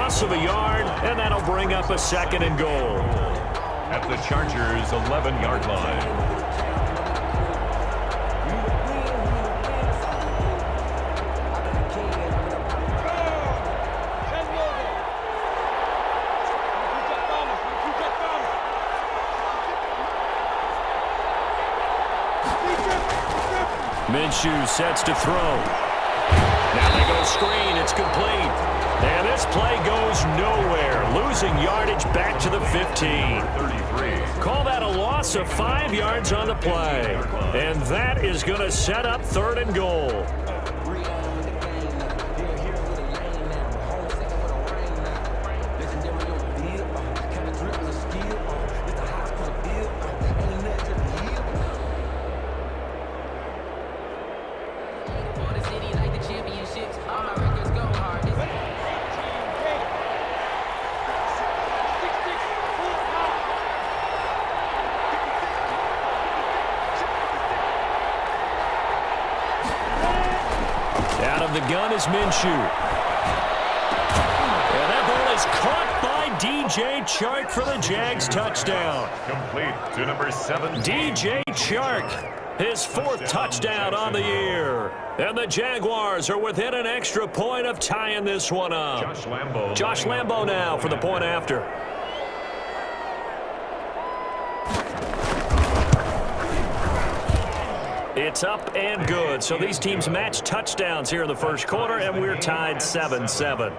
loss of a yard, and that'll bring up a 2nd and goal. At the Chargers' 11-yard line. Minshew sets to throw. Now they go screen. It's complete. And this play goes nowhere. Losing yardage back to the 15. 33. Call that a loss of 5 yards on the play. And that is going to set up 3rd and goal. Out of the gun is Minshew. And that ball is caught by DJ Chark for the Jags touchdown. Complete to number 7. DJ Chark, his 4th touchdown on the year. And the Jaguars are within an extra point of tying this one up. Josh Lambo now for the point after. It's up and good. So these teams match touchdowns here in the first quarter, and we're tied 7-7.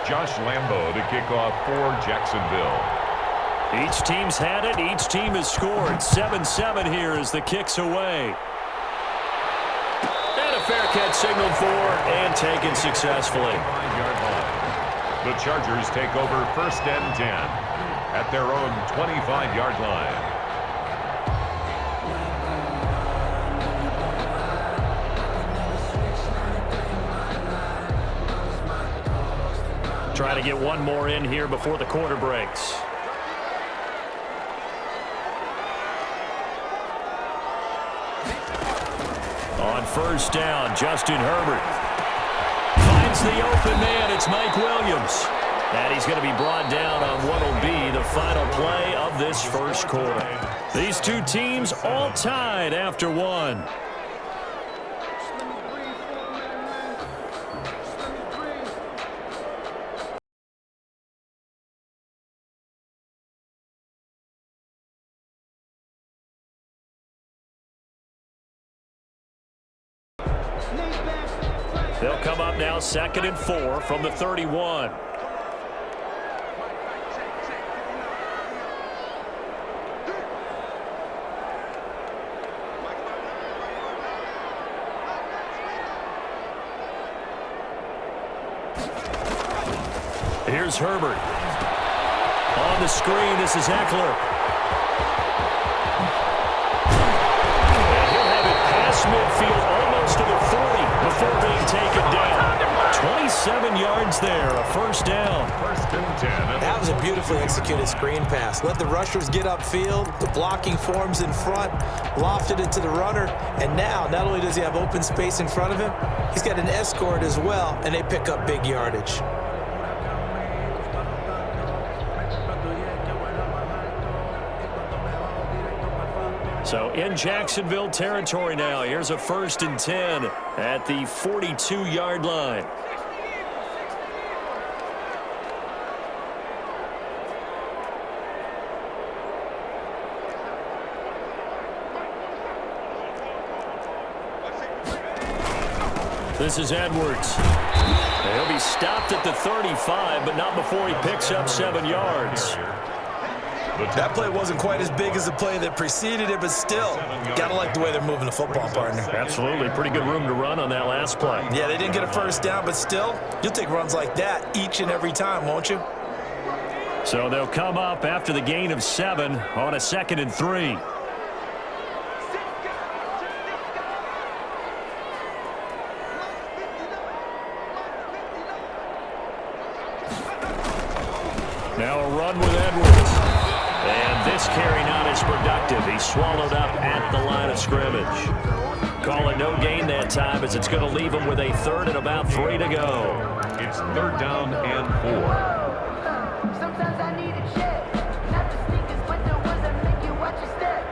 Josh Lambo to kick off for Jacksonville. Each team's had it. Each team has scored. 7-7 here as the kick's away. And a fair catch signaled for and taken successfully. 5-yard line. The Chargers take over 1st and 10 at their own 25-yard line. Try to get one more in here before the quarter breaks. On 1st down, Justin Herbert finds the open man. It's Mike Williams. And he's going to be brought down on what will be the final play of this first quarter. These two teams all tied after one. They'll come up now 2nd and 4 from the 31. Here's Herbert. On the screen, this is Eckler. And he'll have it past midfield almost to the 40 before being taken down. 27 yards there, a 1st down. 1st and 10. That was a beautifully executed screen pass. Let the rushers get upfield. The blocking forms in front. Lofted it to the runner. And now, not only does he have open space in front of him, he's got an escort as well, and they pick up big yardage. So in Jacksonville territory now. Here's a 1st and 10 at the 42-yard line. This is Edwards. He'll be stopped at the 35, but not before he picks up 7 yards. That play wasn't quite as big as the play that preceded it, but still, gotta like the way they're moving the football, partner. Absolutely. Pretty good room to run on that last play. Yeah, they didn't get a 1st down, but still, you'll take runs like that each and every time, won't you? So they'll come up after the gain of 7 on a 2nd and 3. Now a run with Edwards. And this carry not as productive. He's swallowed up at the line of scrimmage. call it no gain that time as it's going to leave them with a third and about 3 to go. It's third down and 4. Sometimes I need a check. Not the sneakers, but the ones that make you watch your step.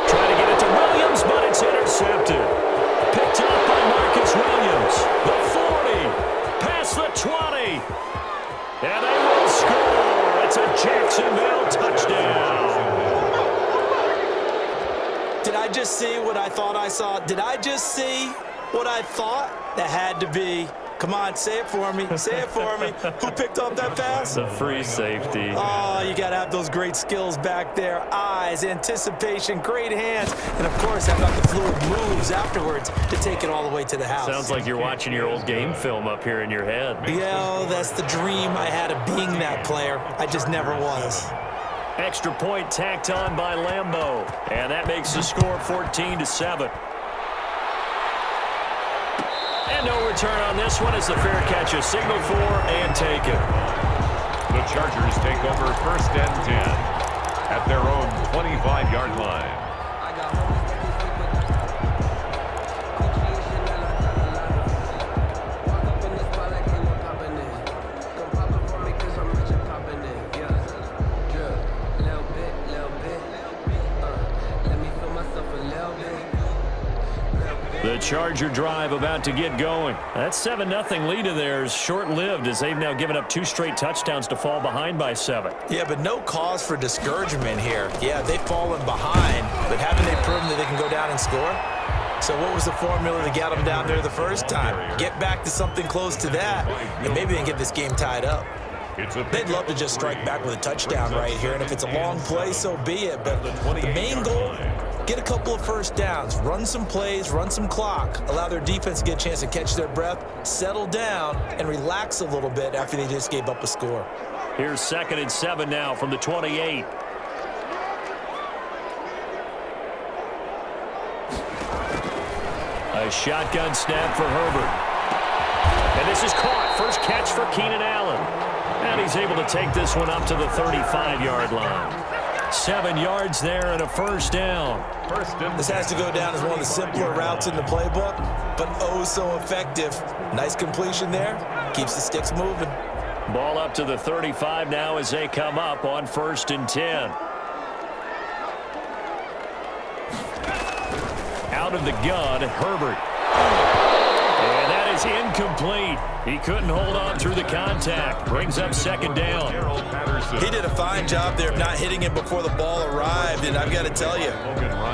Trying to get it to Williams, but it's intercepted. Picked up by Marcus Williams. The 40, past the 20. And they will score. It's a Jacksonville touchdown. Did I just see what I thought I saw? Did I just see what I thought? That had to be. Come on, say it for me. Say it for me. Who picked up that pass? The free safety. Oh, you got to have those great skills back there. Eyes, anticipation, great hands. And, of course, how about the fluid moves afterwards to take it all the way to the house? Sounds like you're watching your old game film up here in your head. Yeah, that's the dream I had of being that player. I just never was. Extra point tacked on by Lambeau. And that makes the score 14-7. And no return on this one as the fair catch is signaled for and taken. The Chargers take over first and 10 at their own 25-yard line. The Charger drive about to get going. That 7-0 lead of theirs short-lived as they've now given up 2 straight touchdowns to fall behind by 7. Yeah, but no cause for discouragement here. Yeah, they've fallen behind, but haven't they proven that they can go down and score? So what was the formula that got them down there the first time? Get back to something close to that, and maybe they can get this game tied up. They'd love to just strike back with a touchdown right here, and if it's a long play, so be it. But the main goal, get a couple of first downs, run some plays, run some clock, allow their defense to get a chance to catch their breath, settle down, and relax a little bit after they just gave up a score. Here's 2nd and 7 now from the 28. A shotgun snap for Herbert. And this is caught. First catch for Keenan Allen. And he's able to take this one up to the 35-yard line. 7 yards there and a first down. This has to go down as one of the simpler routes in the playbook, but oh so effective. Nice completion there. Keeps the sticks moving. Ball up to the 35 now as they come up on 1st and 10. Out of the gun, Herbert. And that is incomplete. He couldn't hold on through the contact. Brings up 2nd down. He did a fine job there of not hitting him before the ball arrived, and I've got to tell you,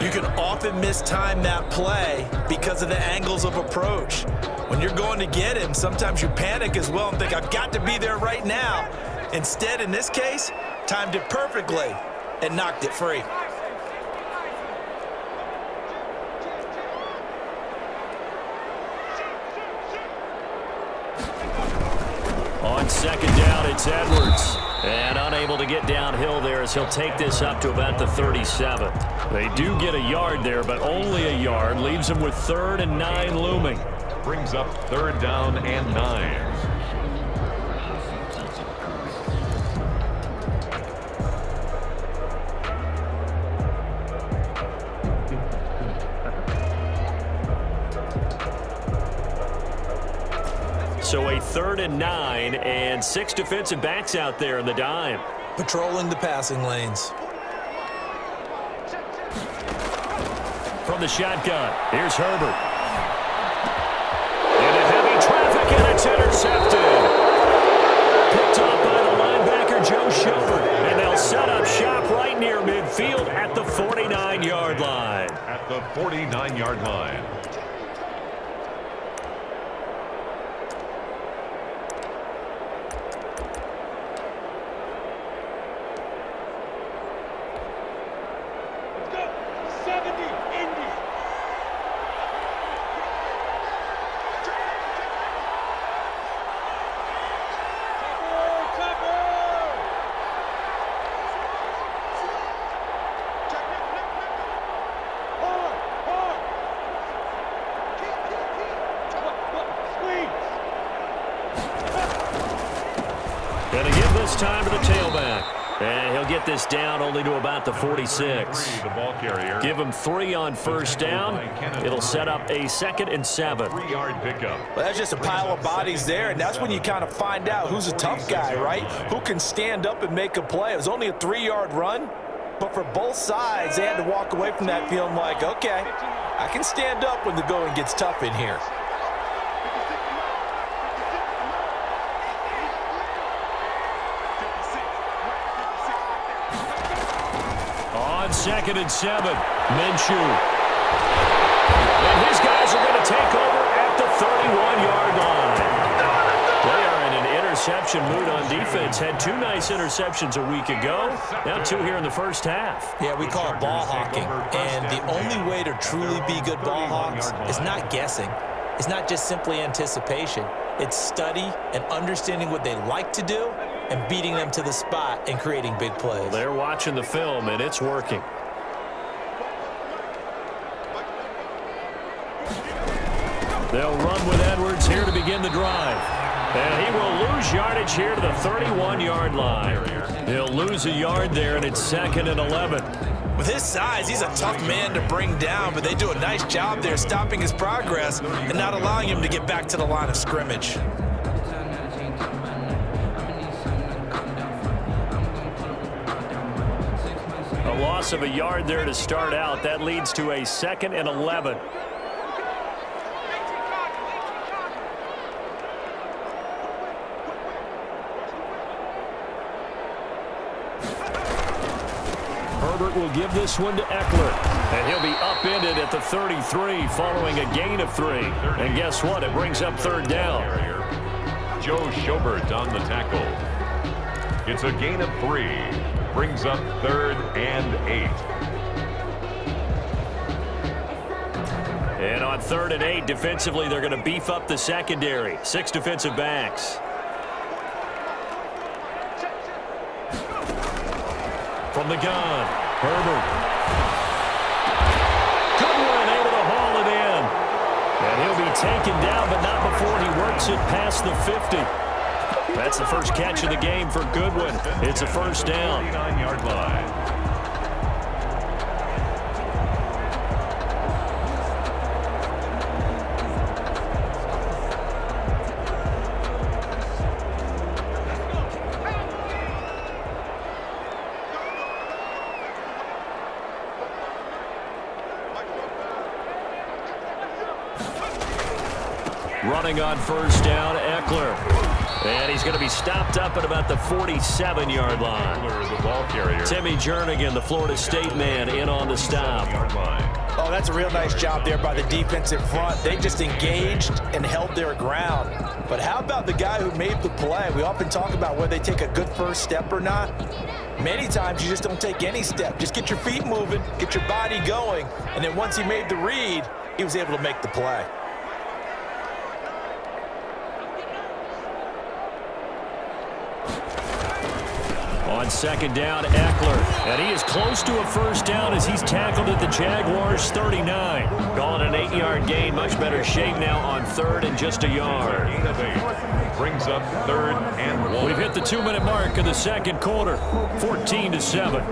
you can often mistime that play because of the angles of approach. When you're going to get him, sometimes you panic as well and think, I've got to be there right now. Instead, in this case, timed it perfectly and knocked it free. On 2nd down, it's Edwards. And unable to get downhill there as he'll take this up to about the 37. They do get a yard there, but only a yard. Leaves them with 3rd and 9 looming. Brings up 3rd down and 9. So a 3rd and 9 and 6 defensive backs out there in the dime. Patrolling the passing lanes. From the shotgun, here's Herbert. Into heavy traffic, and it's intercepted. Picked up by the linebacker, Joe Schobert. And they'll set up shop right near midfield at the 49-yard line. At the 49-yard line. Going to give this time to the tailback. And he'll get this down only to about the 46. The ball carrier. Give him 3 on first down. It'll set up a 2nd and 7. 3-yard pickup. Well, that's just a pile of bodies there, and that's when you kind of find out who's a tough guy, right? Who can stand up and make a play. It was only a 3-yard run, but for both sides, they had to walk away from that feeling like, okay, I can stand up when the going gets tough in here. On 2nd and 7, Minshew. And his guys are going to take over at the 31-yard line. They are in an interception mood on defense. Had 2 nice interceptions a week ago. Now 2 here in the first half. Yeah, we call it ball hawking. And the only way to truly be good ball hawks is not guessing. It's not just simply anticipation. It's study and understanding what they like to do and beating them to the spot and creating big plays. They're watching the film, and it's working. They'll run with Edwards here to begin the drive. And he will lose yardage here to the 31-yard line. He'll lose a yard there, and it's 2nd and 11. With his size, he's a tough man to bring down, but they do a nice job there stopping his progress and not allowing him to get back to the line of scrimmage. A loss of a yard there to start out. That leads to a 2nd and 11. Herbert will give this one to Eckler. And he'll be upended at the 33 following a gain of 3. And guess what? It brings up 3rd down. Joe Schobert on the tackle. It's a gain of 3. Brings up 3rd and 8. And on 3rd and 8, defensively, they're going to beef up the secondary. 6 defensive backs. From the gun, Herbert. Goodwin able to haul it in. And he'll be taken down, but not before he works it past the 50. That's the first catch of the game for Goodwin. It's a first down. 39-yard line. Running on first down, Eckler. And he's going to be stopped up at about the 47-yard line. The ball carrier. Timmy Jernigan, the Florida State man, in on the stop. Oh, that's a real nice job there by the defensive front. They just engaged and held their ground. But how about the guy who made the play? We often talk about whether they take a good first step or not. Many times you just don't take any step. Just get your feet moving, get your body going, and then once he made the read, he was able to make the play. On 2nd down, Eckler. And he is close to a first down as he's tackled at the Jaguars' 39. Calling an 8-yard gain. Much better shape now on 3rd and just a yard. Brings up 3rd and 1. We've hit the 2-minute mark of the second quarter. 14-7.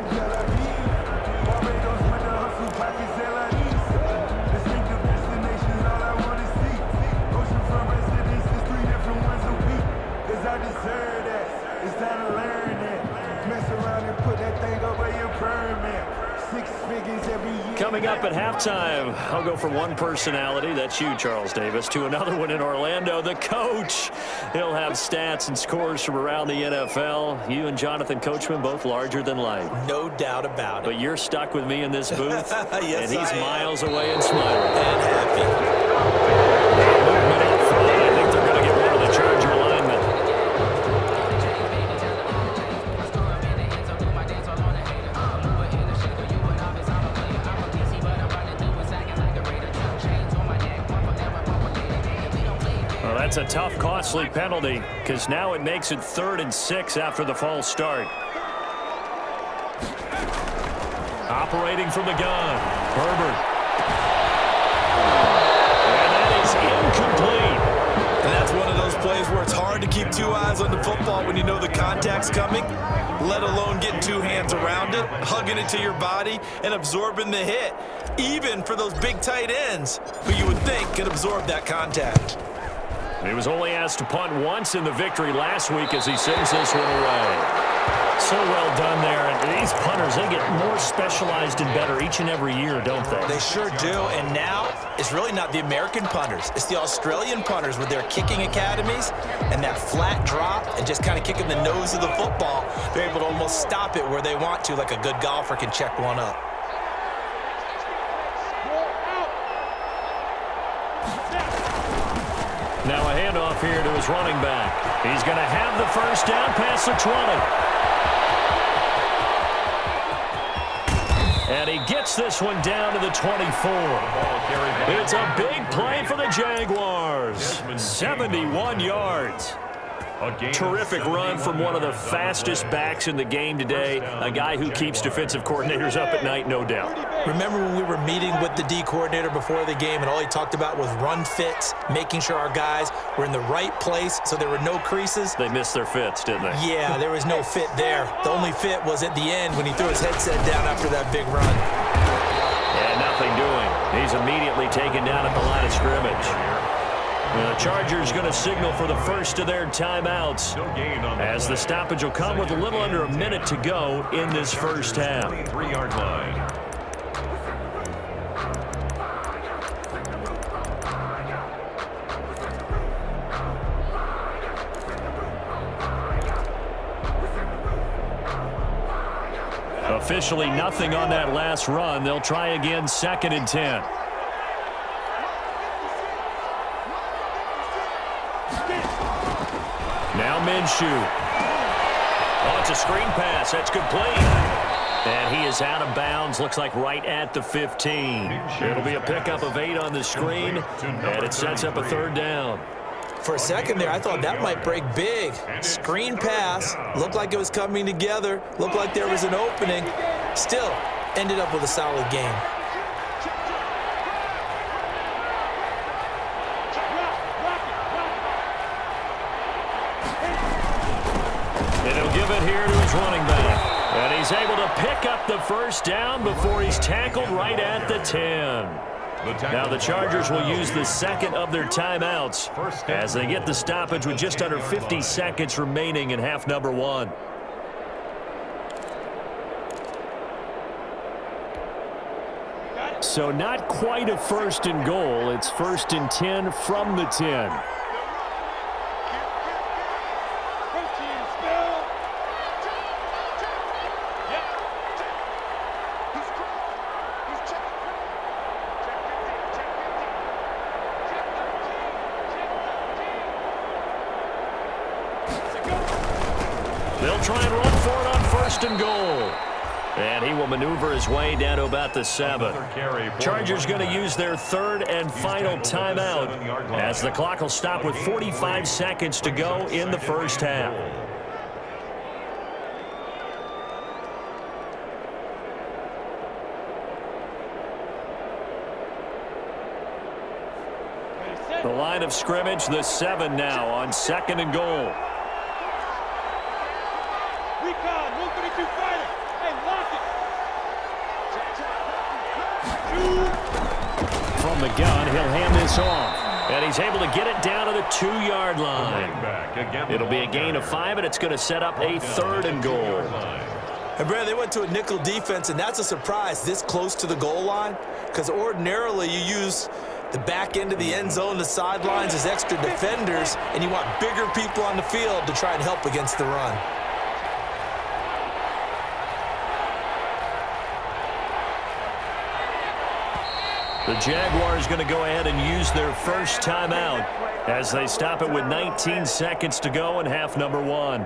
Coming up at halftime, I'll go from one personality, that's you, Charles Davis, to another one in Orlando, the coach. He'll have stats and scores from around the NFL. You and Jonathan Coachman, both larger than life. No doubt about it. But you're stuck with me in this booth, yes, and he's miles away and smiling. And happy. Movement up front. I think they're going to get rid of the Charger lineman. That's a tough, costly penalty because now it makes it 3rd and 6 after the false start. Operating from the gun, Herbert. And that is incomplete. And that's one of those plays days where it's hard to keep two eyes on the football when you know the contact's coming, let alone getting two hands around it, hugging it to your body, and absorbing the hit, even for those big tight ends who you would think could absorb that contact. He was only asked to punt once in the victory last week as he sends this one away. So well done there. And these punters, they get more specialized and better each and every year, don't they? They sure do. And now it's really not the American punters. It's the Australian punters with their kicking academies and that flat drop and just kind of kicking the nose of the football. They're able to almost stop it where they want to, like a good golfer can check one up. Now a handoff here to his running back. He's going to have the first down past the 20. And he gets this one down to the 24. It's a big play for the Jaguars. 71 yards. Terrific run from one of the fastest backs in the game today. A guy who keeps defensive coordinators up at night, no doubt. Remember when we were meeting with the D coordinator before the game and all he talked about was run fits, making sure our guys were in the right place so there were no creases? They missed their fits, didn't they? Yeah, there was no fit there. The only fit was at the end when he threw his headset down after that big run. And nothing doing. He's immediately taken down at the line of scrimmage. The Chargers going to signal for the first of their timeouts as the stoppage will come with a little under a minute to go in this first half. 3-yard line. Officially nothing on that last run. They'll try again, 2nd and 10. Now Minshew. Oh, it's a screen pass. That's complete. And he is out of bounds. Looks like right at the 15. It'll be a pickup of 8 on the screen, and it sets up a 3rd down. For a second there, I thought that might break big. Screen pass. Looked like it was coming together. Looked like there was an opening. Still, ended up with a solid game. And he'll give it here to his running back. And he's able to pick up the first down before he's tackled right at the 10. Now the Chargers will use the second of their timeouts as they get the stoppage with just under 50 seconds remaining in half number 1. So not quite a 1st and goal. It's 1st and 10 from the 10. They'll try and run for it on 1st and goal. And he will maneuver his way down to about the 7. Chargers going to use their 3rd and final timeout as the clock will stop with 45 seconds to go in the first half. The line of scrimmage, the 7 now on 2nd and goal. From the gun, he'll hand this off. And he's able to get it down to the 2-yard line. It'll be a gain of 5, and it's going to set up a 3rd and goal. And Brad, they went to a nickel defense, and that's a surprise this close to the goal line, because ordinarily you use the back end of the end zone, the sidelines as extra defenders, and you want bigger people on the field to try and help against the run. The Jaguars going to go ahead and use their first timeout as they stop it with 19 seconds to go in half number 1.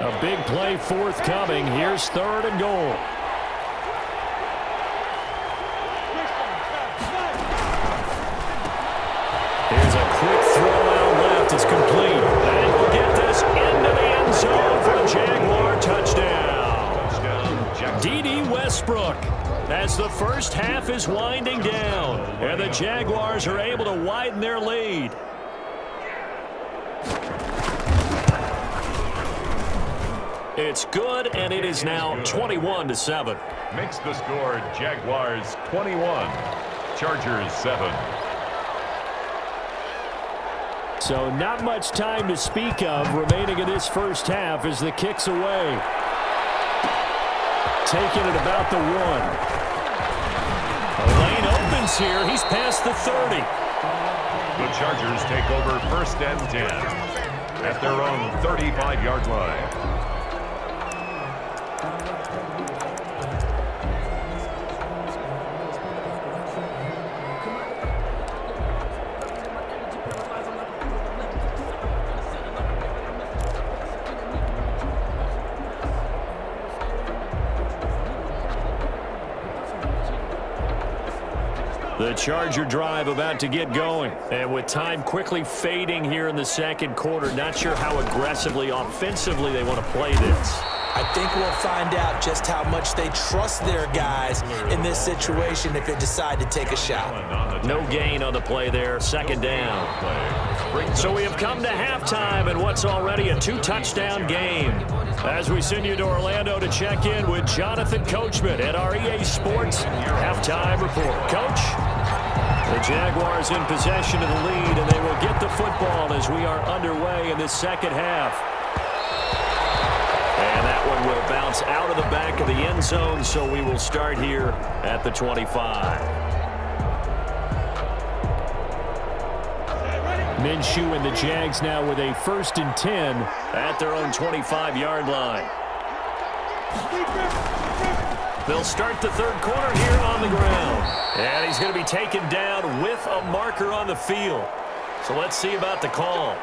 A big play forthcoming. Here's 3rd and goal. Here's a quick throw out left. It's complete. And we'll get this into the end zone for a Jaguar touchdown. D.D. Westbrook, as the first half is winding down, and the Jaguars are able to widen their lead. It's good, and it is now 21-7. Makes the score Jaguars 21, Chargers 7. So not much time to speak of remaining in this first half as the kick's away. Taking it about the 1. The lane opens here. He's past the 30. The Chargers take over 1st and 10 at their own 35-yard line. The Charger drive about to get going. And with time quickly fading here in the second quarter, not sure how aggressively, offensively they want to play this. I think we'll find out just how much they trust their guys in this situation if they decide to take a shot. No gain on the play there, 2nd down. So we have come to halftime in what's already a 2-touchdown game. As we send you to Orlando to check in with Jonathan Coachman at our EA Sports Halftime Report. Coach, the Jaguars in possession of the lead, and they will get the football as we are underway in this second half. And that one will bounce out of the back of the end zone, so we will start here at the 25. Minshew and the Jags now with a 1st and 10 at their own 25-yard line. They'll start the third quarter here on the ground. And he's going to be taken down with a marker on the field. So let's see about the call.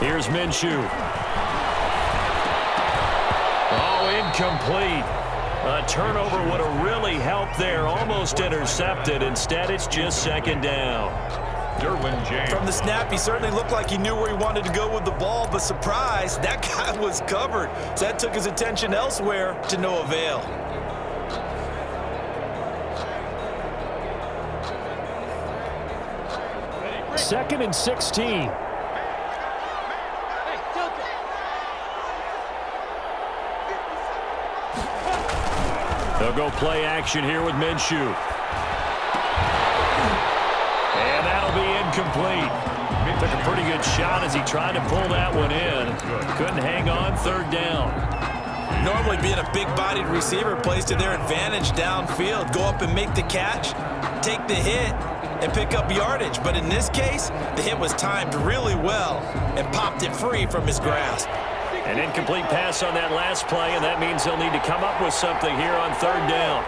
Here's Minshew. Oh, incomplete. A turnover would have really helped there. Almost intercepted. Instead, it's just 2nd down. Derwin James. From the snap, he certainly looked like he knew where he wanted to go with the ball, but surprise, that guy was covered. So that took his attention elsewhere to no avail. Second and 16. They'll go play action here with Minshew. And that'll be incomplete. Took a pretty good shot as he tried to pull that one in. Couldn't hang on, 3rd down. Normally being a big-bodied receiver plays to their advantage downfield. Go up and make the catch, take the hit, and pick up yardage. But in this case, the hit was timed really well and popped it free from his grasp. An incomplete pass on that last play, and that means they'll need to come up with something here on 3rd down.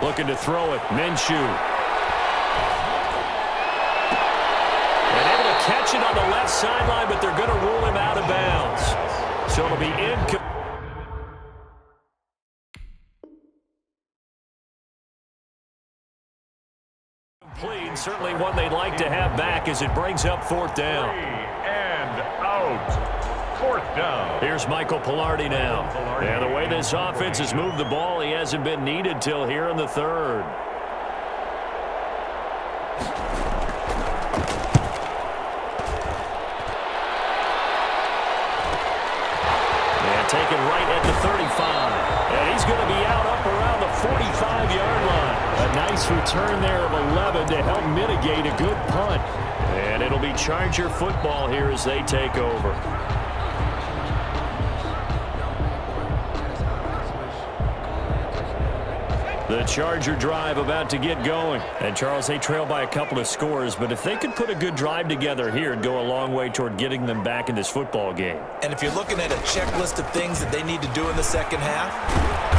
Looking to throw it, Minshew. And able to catch it on the left sideline, but they're going to rule him out of bounds. So it'll be incomplete. Certainly one they'd like to have back as it brings up 4th down. 3 and out. 4th down. Here's Michael Pilardi now. And the way this offense has moved the ball, he hasn't been needed till here in the 3rd. Taken right at the 35. And he's going to be out up around the 45-yard line. A nice return there of 11 to help mitigate a good punt. And it'll be Charger football here as they take over. The Charger drive about to get going. And, Charles, they trail by a couple of scores, but if they could put a good drive together here, it'd go a long way toward getting them back in this football game. And if you're looking at a checklist of things that they need to do in the second half,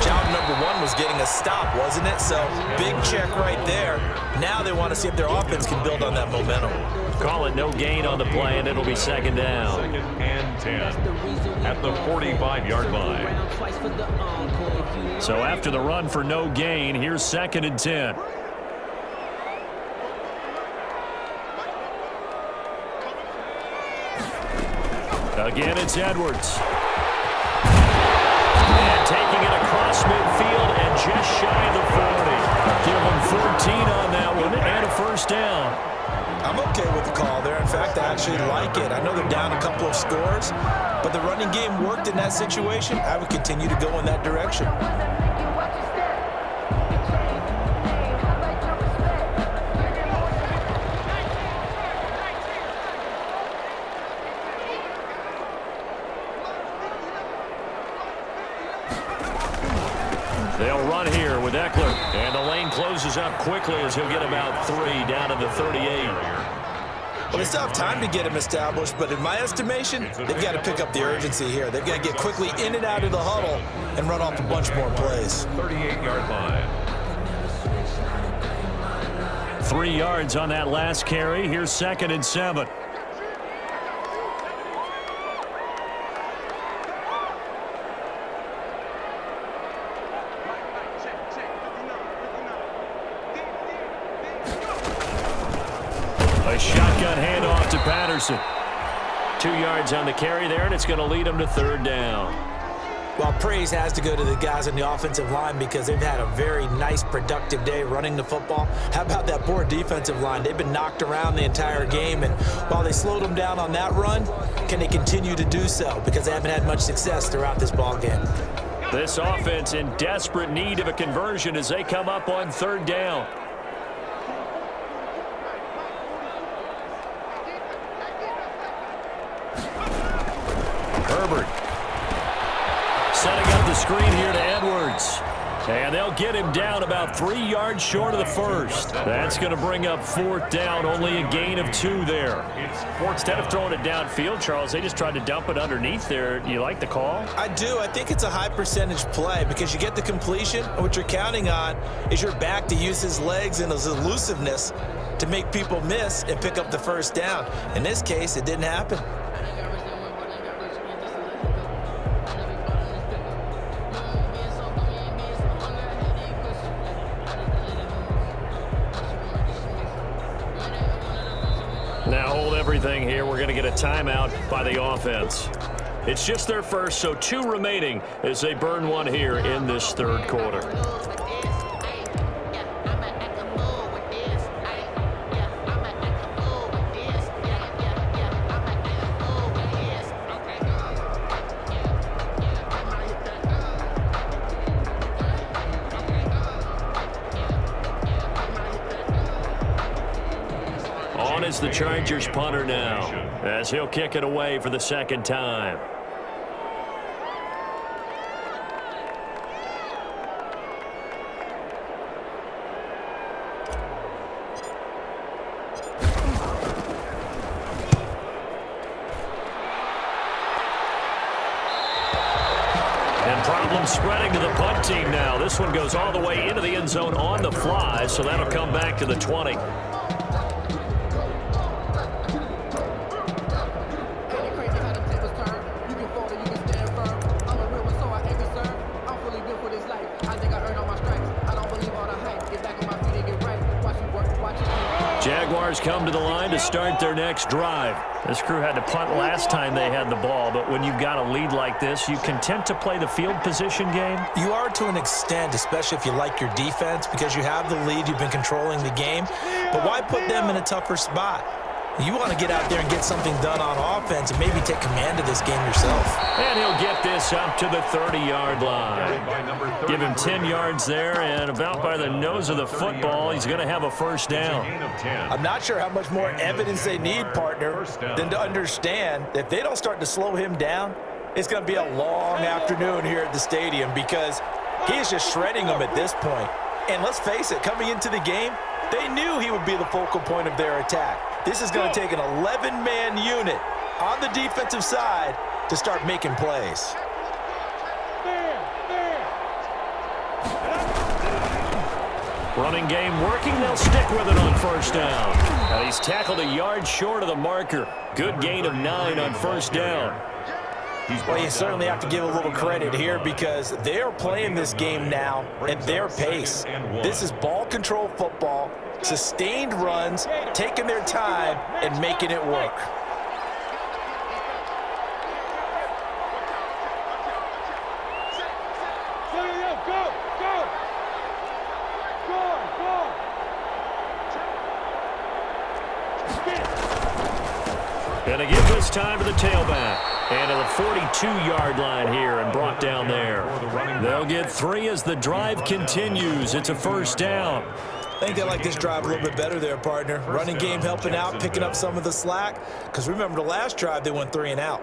job number one was getting a stop, wasn't it? So, big check right there. Now they want to see if their offense can build on that momentum. Call it no gain on the play, and it'll be second down. Second and 10 at the 45-yard line. So after the run for no gain, here's second and 10. Again, it's Edwards. And taking it across midfield and just shy of the 40. Give him 14 on that one and a first down. I'm okay with the call there. In fact, I actually like it. I know they're down a couple of scores, but the running game worked in that situation. I would continue to go in that direction. They'll run here with Eckler, and the lane closes up quickly as he'll get about 3 down to the 38. Well, they still have time to get him established, but in my estimation, they've got to pick up the urgency here. They've got to get quickly in and out of the huddle and run off a bunch more plays. 38-yard line. 3 yards on that last carry. Here's second and 7. A shotgun handoff to Patterson. 2 yards on the carry there, and it's going to lead them to third down. Well, praise has to go to the guys on the offensive line because they've had a very nice, productive day running the football. How about that poor defensive line? They've been knocked around the entire game, and while they slowed them down on that run, can they continue to do so? Because they haven't had much success throughout this ball game. This offense in desperate need of a conversion as they come up on third down. Herbert setting up the screen here to Edwards. And they'll get him down about 3 yards short of the first. That's going to bring up fourth down, only a gain of 2 there. Instead of throwing it downfield, Charles, they just tried to dump it underneath there. You like the call? I do. I think it's a high percentage play because you get the completion, and what you're counting on is your back to use his legs and his elusiveness to make people miss and pick up the first down. In this case, it didn't happen. Now hold everything here. We're going to get a timeout by the offense. It's just their first, so 2 remaining as they burn 1 here in this third quarter. On is the Chargers punter now, as he'll kick it away for the second time. And problems spreading to the punt team now. This one goes all the way into the end zone on the fly, so that'll come back to the 20. Jaguars come to the line to start their next drive. This crew had to punt last time they had the ball, but when you've got a lead like this, you content to play the field position game? You are to an extent, especially if you like your defense, because you have the lead, you've been controlling the game. But why put them in a tougher spot? You want to get out there and get something done on offense and maybe take command of this game yourself. And he'll get this up to the 30-yard line. Give him 10 yards there, and about by the nose of the football, he's going to have a first down. I'm not sure how much more evidence they need, partner, than to understand that if they don't start to slow him down, it's going to be a long afternoon here at the stadium because he is just shredding them at this point. And let's face it, coming into the game, they knew he would be the focal point of their attack. This is going to take an 11-man unit on the defensive side to start making plays. Running game working. They'll stick with it on first down. Now he's tackled a yard short of the marker. Good gain of 9 on first down. Well, you certainly have to give a little credit here because they're playing this game now at their pace. This is ball control football, sustained runs, taking their time and making it work. Going to give this time to the tailback. And to the 42-yard line here and brought down there. They'll get 3 as the drive continues. It's a first down. I think they like this drive a little bit better there, partner. Running game helping out, picking up some of the slack. Because remember, the last drive, they went 3 and out.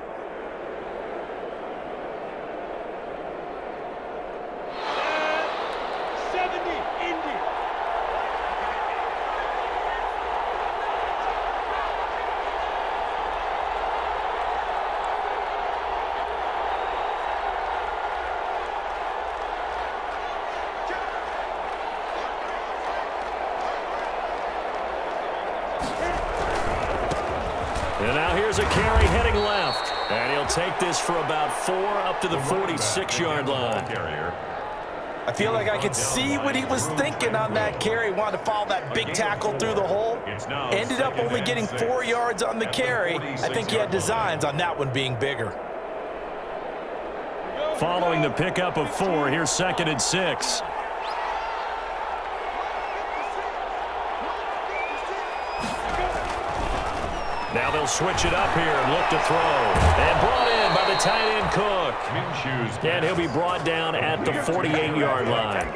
And now here's a carry heading left. And he'll take this for about 4 up to the 46-yard line. I feel like I could see what he was thinking on that carry. Wanted to follow that big tackle through the hole. Ended up only getting 4 yards on the carry. I think he had designs on that one being bigger. Following the pickup of 4, here's 2nd and 6. Now they'll switch it up here and look to throw. And brought in by the tight end Cook. And he'll be brought down at the 48-yard line.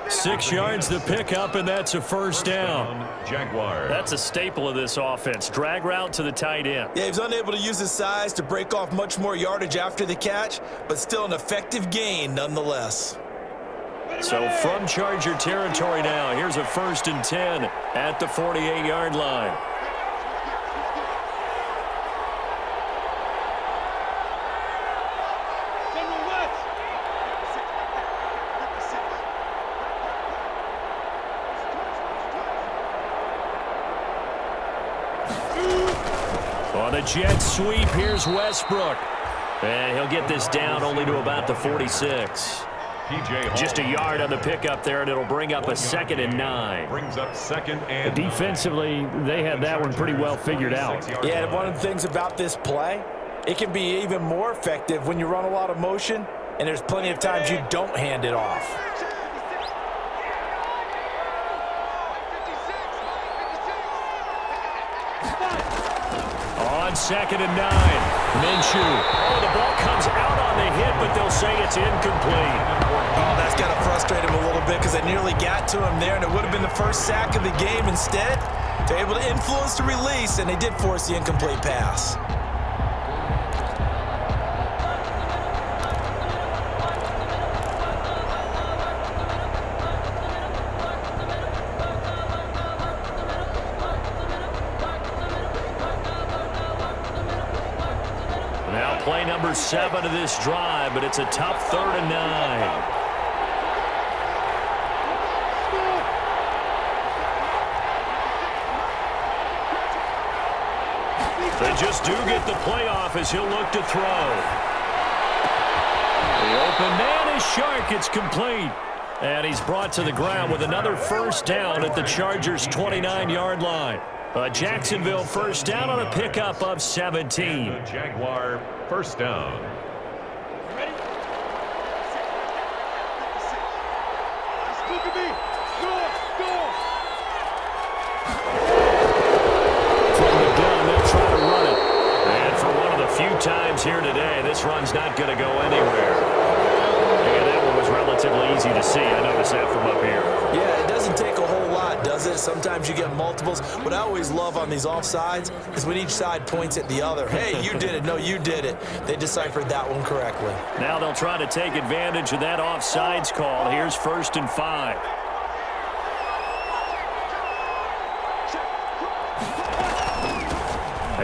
6 yards the pickup, and that's a first down. Jaguars. That's a staple of this offense. Drag route to the tight end. Yeah, he was unable to use his size to break off much more yardage after the catch, but still an effective gain nonetheless. So from Charger territory now, here's a 1st and 10 at the 48-yard line. On the jet sweep, here's Westbrook. And he'll get this down only to about the 46. Just a yard on the pickup there, and it'll bring up a 2nd and 9. Brings up 2nd and defensively, they had that one pretty well figured out. Yeah, and one of the things about this play, it can be even more effective when you run a lot of motion, and there's plenty of times you don't hand it off. On 2nd and 9, Minshew. Oh, the ball comes out on the hit, but they'll say it's incomplete. Oh, that's got to frustrate him a little bit because they nearly got to him there, and it would have been the first sack of the game. Instead, they're able to influence the release, and they did force the incomplete pass. Play number 7 of this drive, but it's a tough 3rd and 9. They just do get the playoff as he'll look to throw. The open man is Shark. It's complete. And he's brought to the ground with another first down at the Chargers' 29-yard line. A Jacksonville first down on a pickup of 17. The Jaguar first down. Ready? Look at me. Go. From the gun, they'll try to run it. And for one of the few times here today, this run's not going to go anywhere. And that one was relatively easy to see. I noticed that from up here. Yeah, it doesn't take a whole lot, does it? Sometimes you get multiples. What I always love on these offsides is when each side points at the other. Hey, you did it. No, you did it. They deciphered that one correctly. Now they'll try to take advantage of that offsides call. Here's 1st and 5.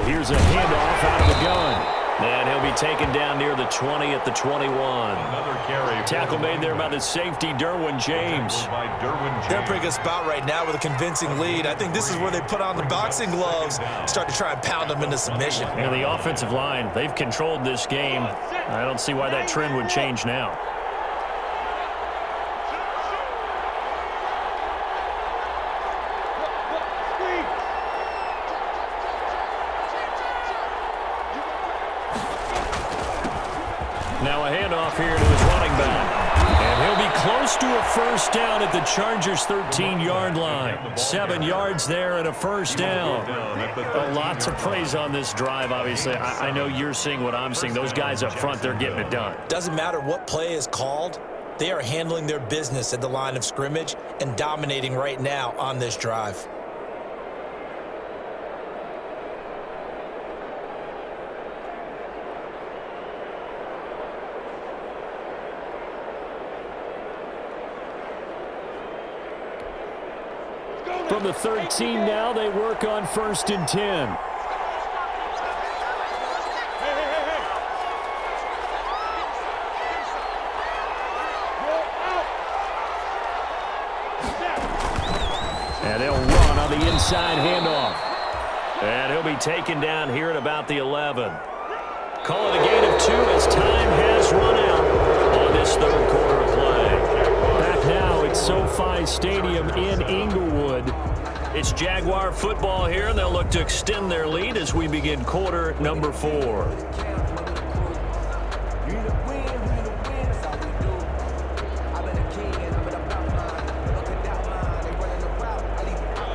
Here's a handoff out of the gun. And he'll be taken down near the 20 at the 21. Another carry. Tackle made there by the safety, Derwin James. They're in a pretty good spot right now with a convincing lead. I think this is where they put on the boxing gloves, start to try and pound them into submission. And the offensive line, they've controlled this game. I don't see why that trend would change now. Now a handoff here to his running back. And he'll be close to a first down at the Chargers' 13-yard line. 7 yards there and a first down. A lot to praise on this drive, obviously. I know you're seeing what I'm seeing. Those guys up front, they're getting it done. Doesn't matter what play is called. They are handling their business at the line of scrimmage and dominating right now on this drive. From the 13 now, they work on 1st and 10. And they'll run on the inside handoff. And he'll be taken down here at about the 11. Call it a gain of 2 as time has run out on this third quarter of play. Back now at SoFi Stadium in Inglewood. It's Jaguar football here, and they'll look to extend their lead as we begin quarter number 4.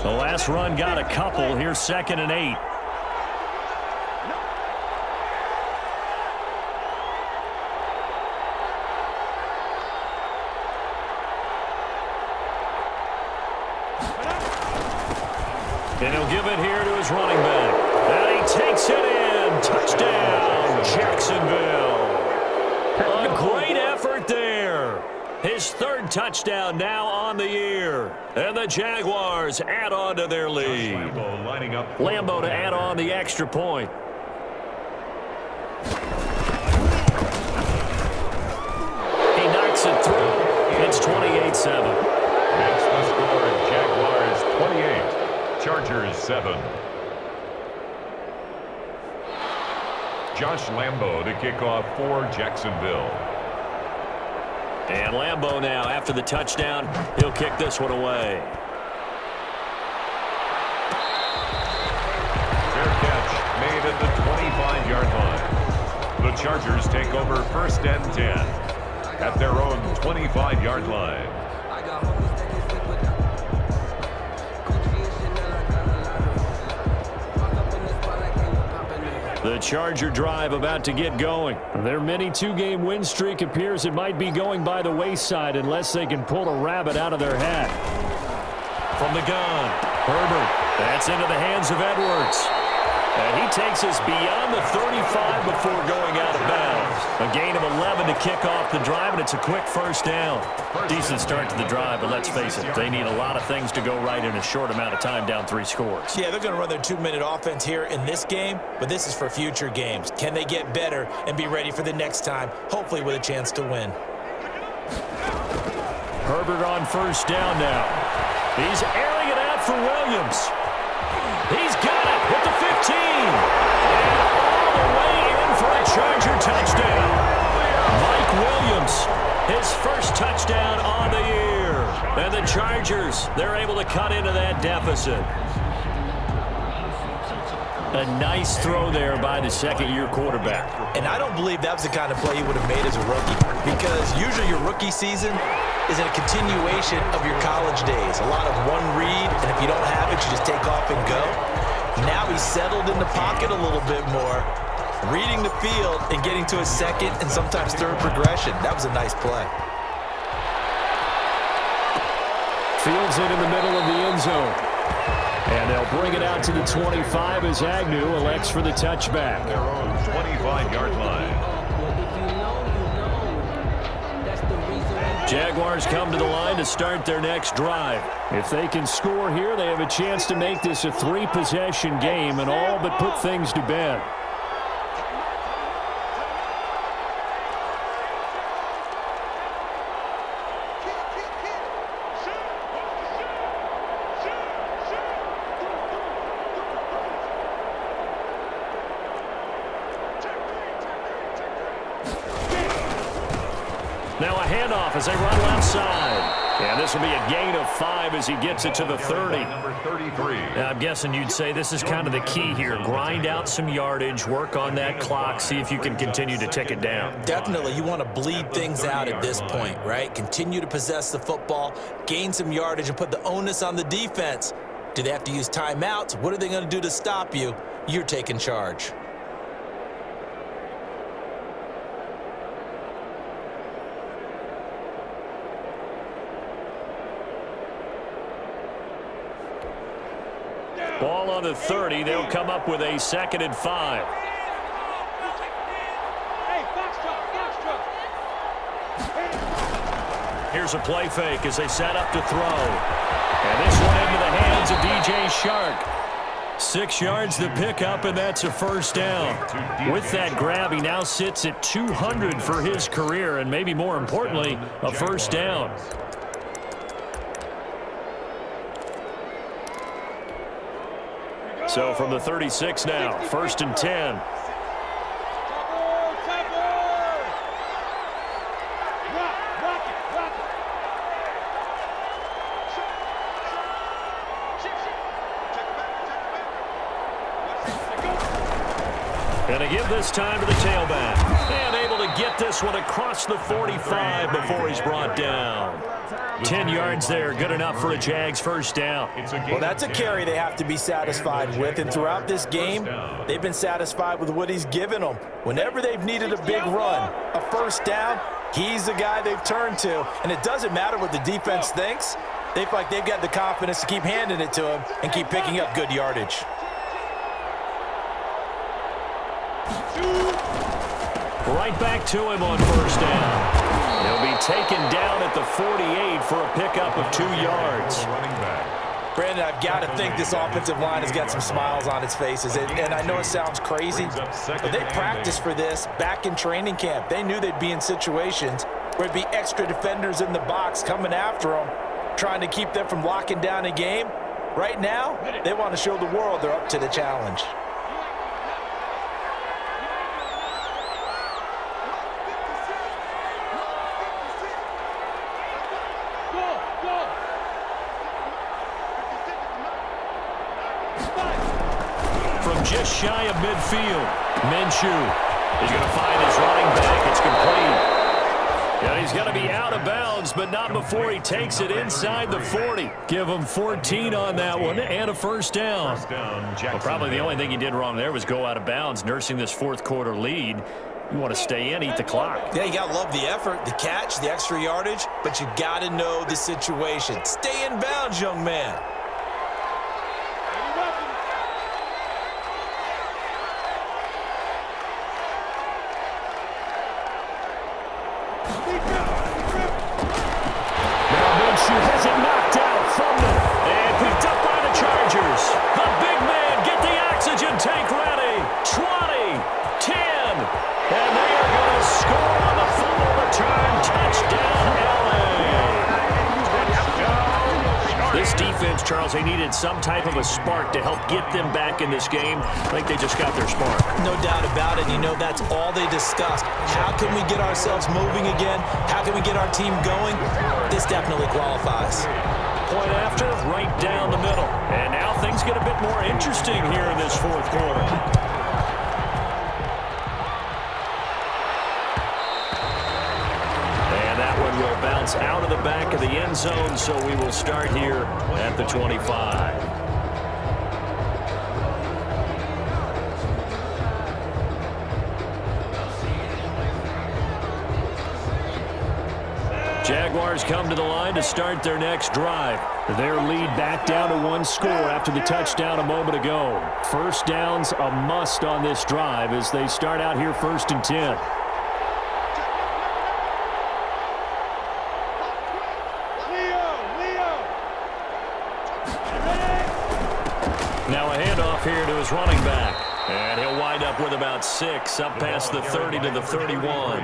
The last run got a couple. Here's 2nd and 8. And he'll give it here to his running back. And he takes it in. Touchdown, Jacksonville. A great effort there. His 3rd touchdown now on the year. And the Jaguars add on to their lead. Lambo to add on the extra point. He knocks it through. It's 28-7. Makes the score Jaguars 28. Chargers 7. Josh Lambo to kick off for Jacksonville. And Lambo now, after the touchdown, he'll kick this one away. Fair catch made at the 25-yard line. The Chargers take over 1st and 10 at their own 25-yard line. The Charger drive about to get going. Their mini 2-game win streak appears it might be going by the wayside unless they can pull a rabbit out of their hat. From the gun, Herbert. That's into the hands of Edwards. And he takes us beyond the 35 before going out of bounds. A gain of 11 to kick off the drive, and it's a quick first down. Decent start to the drive, but let's face it, they need a lot of things to go right in a short amount of time, down 3 scores. Yeah, they're going to run their 2-minute offense here in this game, but this is for future games. Can they get better and be ready for the next time, hopefully with a chance to win? Herbert on first down now. He's airing it out for Williams. He's got it at the 15. And all the way in for a Charger touchdown. Mike Williams, his first touchdown on the year. And the Chargers, they're able to cut into that deficit. A nice throw there by the 2nd-year quarterback. And I don't believe that was the kind of play he would have made as a rookie, because usually your rookie season is a continuation of your college days. A lot of one read, and if you don't have it, you just take off and go. Now he's settled in the pocket a little bit more, reading the field and getting to his 2nd and sometimes 3rd progression. That was a nice play. Fields it in the middle of the end zone. And they'll bring it out to the 25 as Agnew elects for the touchback. Their own 25-yard line. Jaguars come to the line to start their next drive. If they can score here, they have a chance to make this a 3-possession game and all but put things to bed. Now a handoff as they run left side. And this will be a gain of 5 as he gets it to the 30. Number 33. Now, I'm guessing you'd say this is kind of the key here. Grind out some yardage, work on that clock, see if you can continue to tick it down. Definitely, you want to bleed things out at this point, right? Continue to possess the football, gain some yardage, and put the onus on the defense. Do they have to use timeouts? What are they going to do to stop you? You're taking charge. Ball on the 30. They'll come up with a 2nd and 5. Hey, foxtrot. Here's a play fake as they set up to throw. And this one into the hands of DJ Shark. 6 yards the pickup, and that's a first down. With that grab, he now sits at 200 for his career, and maybe more importantly, a first down. So from the 36 now, 1st and 10. Rock it. And they give this time to the tailback. And able to get this one across the 45 before he's brought down. 10 yards there, good enough for a Jags first down. Well, that's a carry they have to be satisfied with, and throughout this game, they've been satisfied with what he's given them. Whenever they've needed a big run, a first down, he's the guy they've turned to, and it doesn't matter what the defense thinks. They feel like they've got the confidence to keep handing it to him and keep picking up good yardage. Right back to him on first down. He'll be taken down at the 48 for a pickup of 2 yards. Brandon, I've got to think this offensive line has got some smiles on its faces. And I know it sounds crazy, but they practiced for this back in training camp. They knew they'd be in situations where there'd be extra defenders in the box coming after them, trying to keep them from locking down a game. Right now, they want to show the world they're up to the challenge. Just shy of midfield. Minshew is going to find his running back. It's complete. Yeah, he's going to be out of bounds, but not before he takes it inside the 40. Give him 14 on that one and a first down. Well, probably the only thing he did wrong there was go out of bounds, nursing this 4th quarter lead. You want to stay in, eat the clock. Yeah, you got to love the effort, the catch, the extra yardage, but you got to know the situation. Stay in bounds, young man. Has it knocked out from them and picked up by the Chargers. The big man, get the oxygen tank ready. 20, 10, and they are going to score on the fumble return. Touchdown, LA. This defense, Charles, they needed some type of a spark to help get them back in this game. I think they just got their spark. No doubt about it. You know, that's all they discussed. How can we get ourselves moving again? How can we get our team going? This definitely qualifies. Point after, right down the middle. And now things get a bit more interesting here in this 4th quarter. And that one will bounce out of the back of the end zone, so we will start here at the 25. Jaguars come to the line to start their next drive. Their lead back down to 1 score after the touchdown a moment ago. First down's a must on this drive as they start out here 1st and 10. here to his running back. And he'll wind up with about 6, up past the 30 to the 31.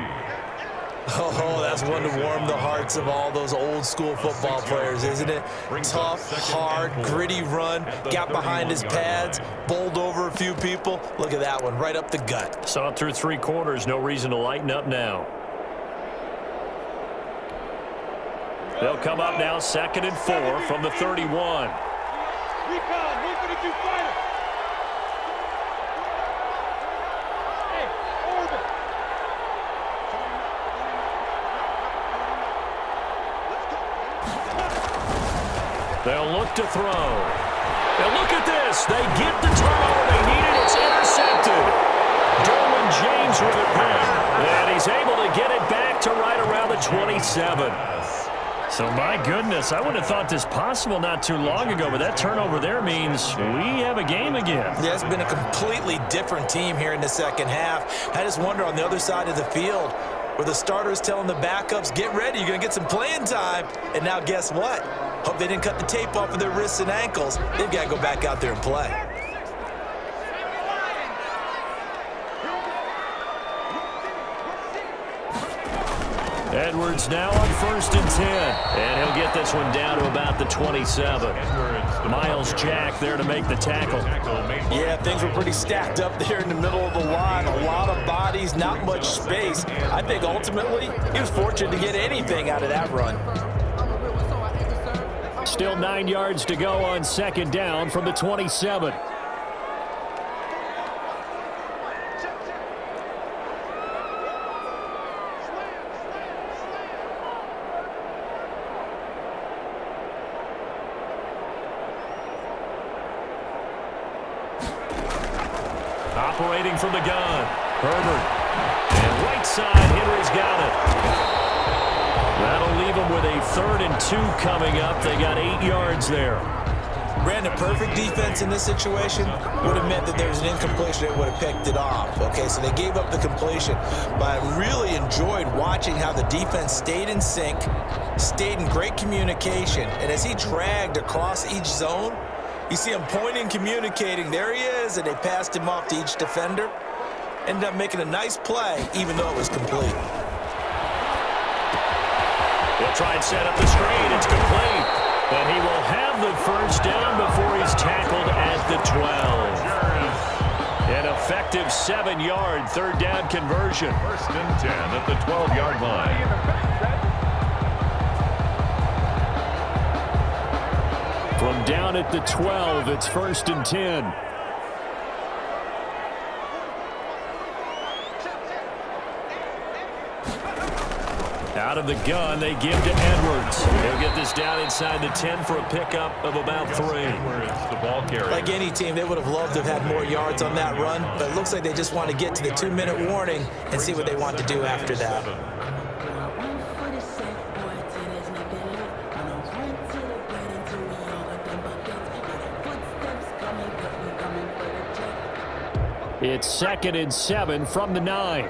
Oh, that's one to warm the hearts of all those old school football players, isn't it? Tough, hard, gritty run, got behind his pads, bowled over a few people. Look at that one, right up the gut. Saw it through 3 quarters, no reason to lighten up now. They'll come up now 2nd and 4 from the 31. Recon, who's going to do fighter? Hey, orbit. They'll look to throw. And look at this. They get the turnover they needed. It's intercepted. Derwin James with it there. And he's able to get it back to right around the 27. So, my goodness, I would have thought this possible not too long ago, but that turnover there means we have a game again. Yeah, it's been a completely different team here in the second half. I just wonder on the other side of the field, where the starters telling the backups, get ready, you're going to get some playing time. And now guess what? Hope they didn't cut the tape off of their wrists and ankles. They've got to go back out there and play. Edwards now on 1st and 10. And he'll get this one down to about the 27. Miles Jack there to make the tackle. Yeah, things were pretty stacked up there in the middle of the line. A lot of bodies, not much space. I think ultimately he was fortunate to get anything out of that run. Still 9 yards to go on 2nd down from the 27. Operating from the gun, Herbert. And right side, Henry's got it. That'll leave them with a 3rd and 2 coming up. They got 8 yards there. Brandon, perfect defense in this situation would have meant that there was an incompletion that would have picked it off. Okay, so they gave up the completion. But I really enjoyed watching how the defense stayed in sync, stayed in great communication. And as he dragged across each zone, you see him pointing, communicating. There he is, and they passed him off to each defender. Ended up making a nice play, even though it was complete. He'll try and set up the screen. It's complete. But he will have the 1st down before he's tackled at the 12. An effective 7-yard 3rd down conversion. 1st and 10 at the 12-yard line. From down at the 12, it's 1st and 10. Out of the gun, they give to Edwards. He'll get this down inside the 10 for a pickup of about 3. The ball carrier. Like any team, they would have loved to have had more yards on that run, but it looks like they just want to get to the 2-minute warning and see what they want to do after that. It's 2nd and 7 from the 9.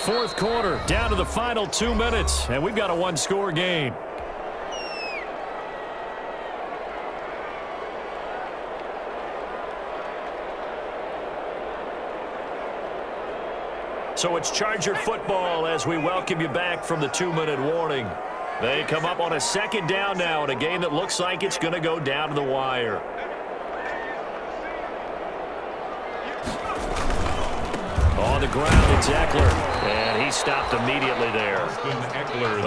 4th quarter, down to the final 2 minutes, and we've got a 1-score game. So it's Charger football as we welcome you back from the 2-minute warning. They come up on a 2nd down now in a game that looks like it's going to go down to the wire. On the ground, it's Eckler, and he stopped immediately there.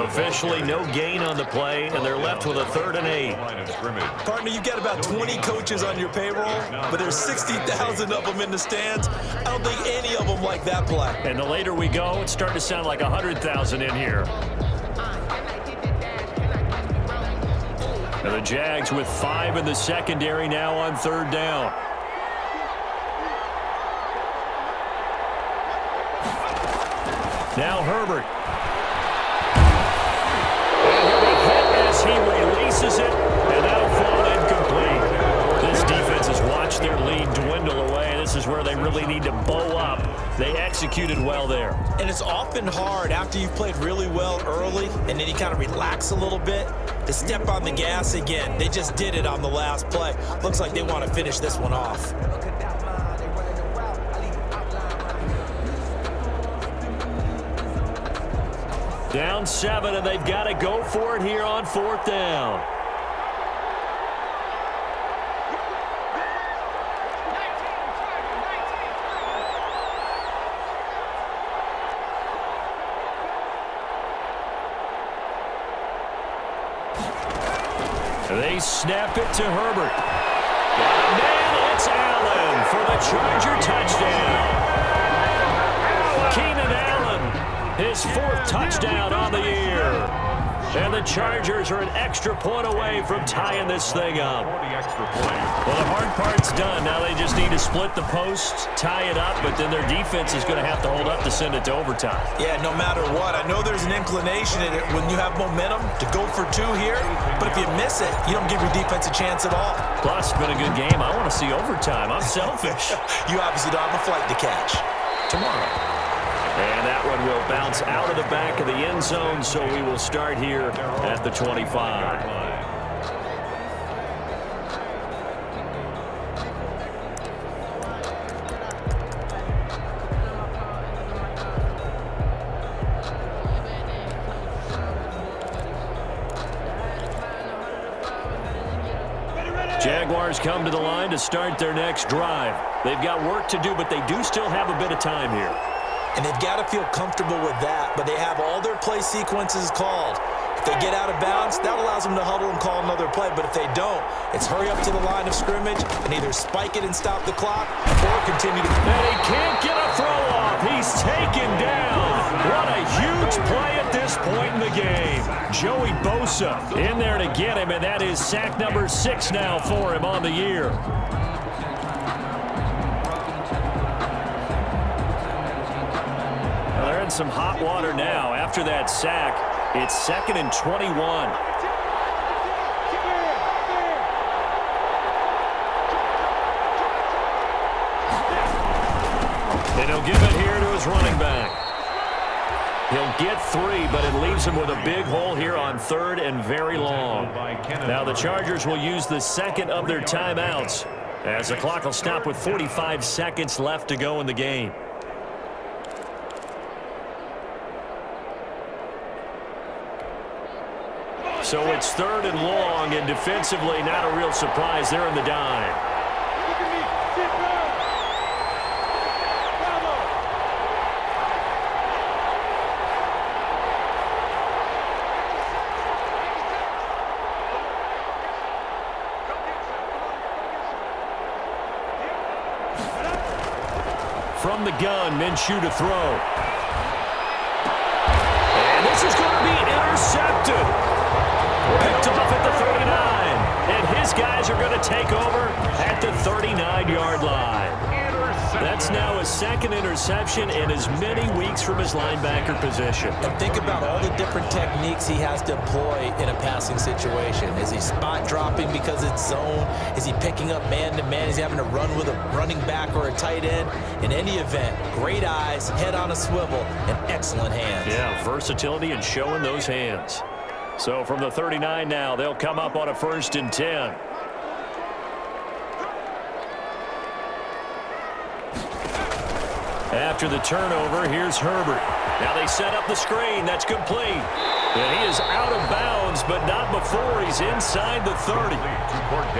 Officially no gain on the play, and they're left with a 3rd and 8. Partner, you've got about 20 coaches on your payroll, but there's 60,000 of them in the stands. I don't think any of them like that play. And the later we go, it's starting to sound like 100,000 in here. And the Jags with 5 in the secondary now on 3rd down. Now Herbert. And he'll be hit as he releases it, and that'll fall incomplete. This defense has watched their lead dwindle away. This is where they really need to bow up. They executed well there. And it's often hard after you've played really well early and then you kind of relax a little bit. to step on the gas again. They just did it on the last play. Looks like they want to finish this one off. Down 7, and they've got to go for it here on 4th down. They snap it to Herbert. Got a man, it's Allen for the Charger touchdown. Keenan Allen, his 4th touchdown on the year. And the Chargers are an extra point away from tying this thing up. Well, the hard part's done. Now they just need to split the posts, tie it up, but then their defense is going to have to hold up to send it to overtime. Yeah, no matter what. I know there's an inclination in it when you have momentum to go for 2 here, but if you miss it, you don't give your defense a chance at all. Plus, it's been a good game. I want to see overtime. I'm selfish. You obviously don't have a flight to catch. Tomorrow. And that one will bounce out of the back of the end zone, so we will start here at the 25. Jaguars come to the line to start their next drive. They've got work to do, but they do still have a bit of time here. And they've got to feel comfortable with that, but they have all their play sequences called. If they get out of bounds, that allows them to huddle and call another play, but if they don't, it's hurry up to the line of scrimmage and either spike it and stop the clock or continue to... And he can't get a throw off. He's taken down. What a huge play at this point in the game. Joey Bosa in there to get him, and that is sack number 6 now for him on the year. They're in some hot water now. After that sack, it's 2nd and 21. And he'll give it here to his running back. He'll get 3, but it leaves him with a big hole here on 3rd and very long. Now the Chargers will use the 2nd of their timeouts as the clock will stop with 45 seconds left to go in the game. So it's 3rd and long, and defensively not a real surprise. They're in the dime. Look at me. Sit down. Bravo. From the gun, Minshew to throw. And this is going to be intercepted. Picked off at the 39. And his guys are going to take over at the 39-yard line. That's now his 2nd interception in as many weeks from his linebacker position. And think about all the different techniques he has to employ in a passing situation. Is he spot dropping because it's zone? Is he picking up man-to-man? Is he having to run with a running back or a tight end? In any event, great eyes, head on a swivel, and excellent hands. Yeah, versatility and showing those hands. So from the 39 now, they'll come up on a 1st and 10. After the turnover, here's Herbert. Now they set up the screen. That's complete. And he is out of bounds, but not before he's inside the 30.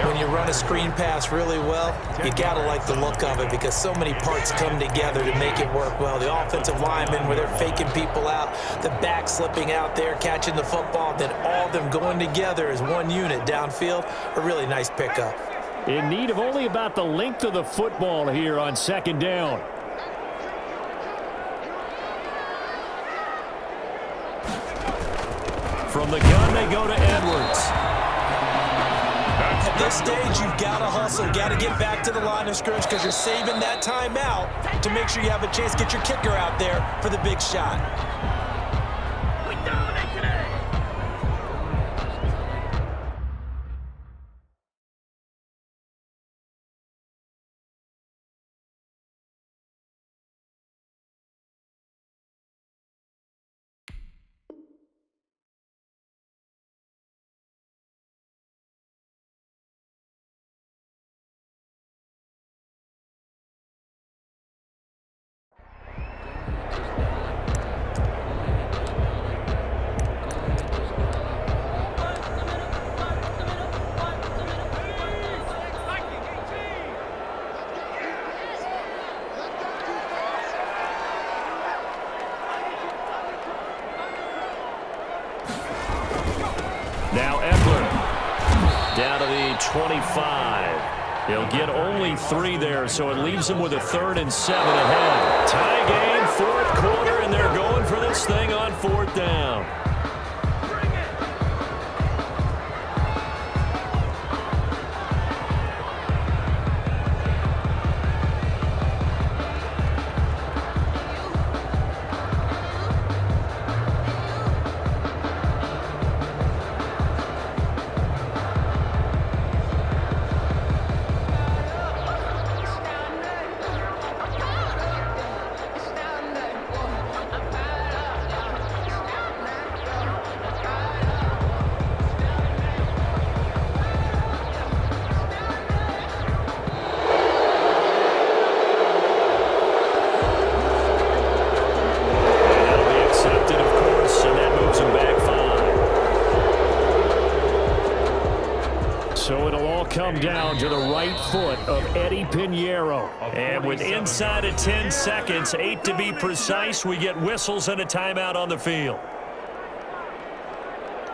When you run a screen pass really well, you got to like the look of it because so many parts come together to make it work well. The offensive linemen, where they're faking people out, the back slipping out there, catching the football, then all of them going together as one unit downfield. A really nice pickup. In need of only about the length of the football here on 2nd down. From the gun, they go to Edwards. At this stage, you've got to hustle, got to get back to the line of scrimmage because you're saving that timeout to make sure you have a chance to get your kicker out there for the big shot. 25. He'll get only 3 there, so it leaves him with a 3rd and 7 ahead. Tie game, 4th quarter, and they're going for this thing on 4th down. Come down to the right foot of Eddie Pinheiro. And with inside of 10 seconds, 8 to be precise, we get whistles and a timeout on the field.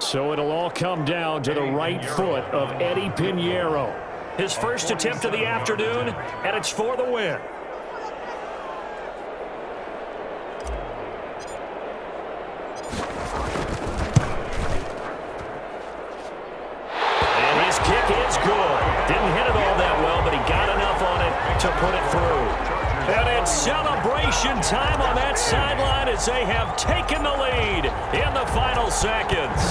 So it'll all come down to the right foot of Eddie Pinheiro. His first attempt of the afternoon, and it's for the win. To put it through. And it's celebration time on that sideline as they have taken the lead in the final seconds.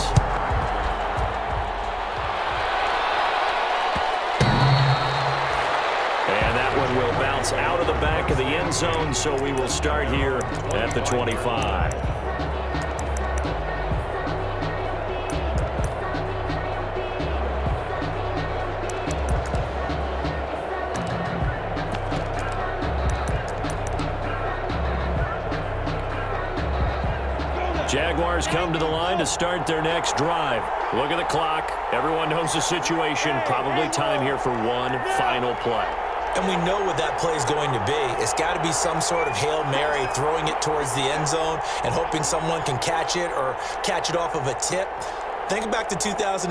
And that one will bounce out of the back of the end zone, so we will start here at the 25. Jaguars come to the line to start their next drive. Look at the clock. Everyone knows the situation. Probably time here for one final play. And we know what that play is going to be. It's got to be some sort of Hail Mary, throwing it towards the end zone and hoping someone can catch it or catch it off of a tip. Think back to 2015.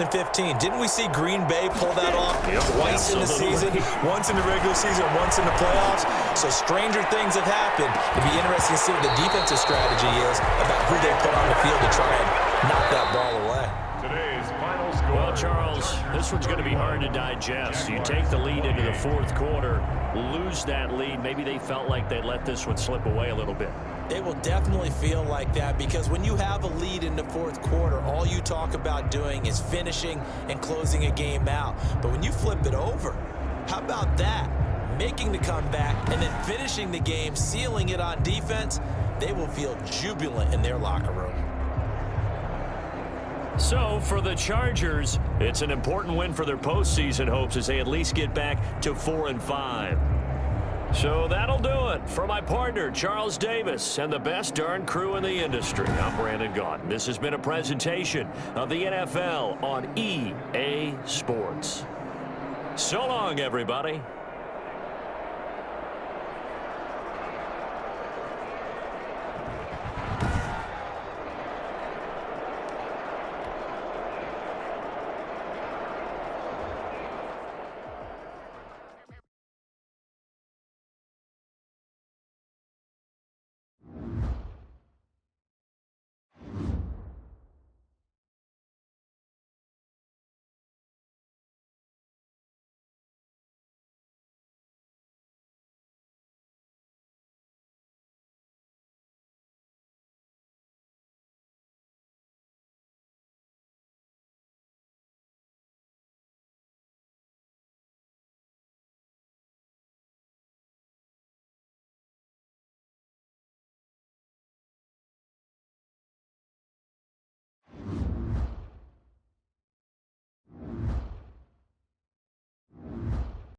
Didn't we see Green Bay pull that off twice in the season? Once in the regular season, once in the playoffs. So stranger things have happened. It'd be interesting to see what the defensive strategy is about who they put on the field to try and knock that ball away. Today's final score. Well, Charles, this one's going to be hard to digest. You take the lead into the 4th quarter, lose that lead. Maybe they felt like they let this one slip away a little bit. They will definitely feel like that because when you have a lead in the 4th quarter, all you talk about doing is finishing and closing a game out. But when you flip it over, how about that? Making the comeback and then finishing the game, sealing it on defense, they will feel jubilant in their locker room. So for the Chargers, it's an important win for their postseason hopes as they at least get back to 4-5. So that'll do it for my partner, Charles Davis, and the best darn crew in the industry. I'm Brandon Gaudin. This has been a presentation of the NFL on EA Sports. So long, everybody.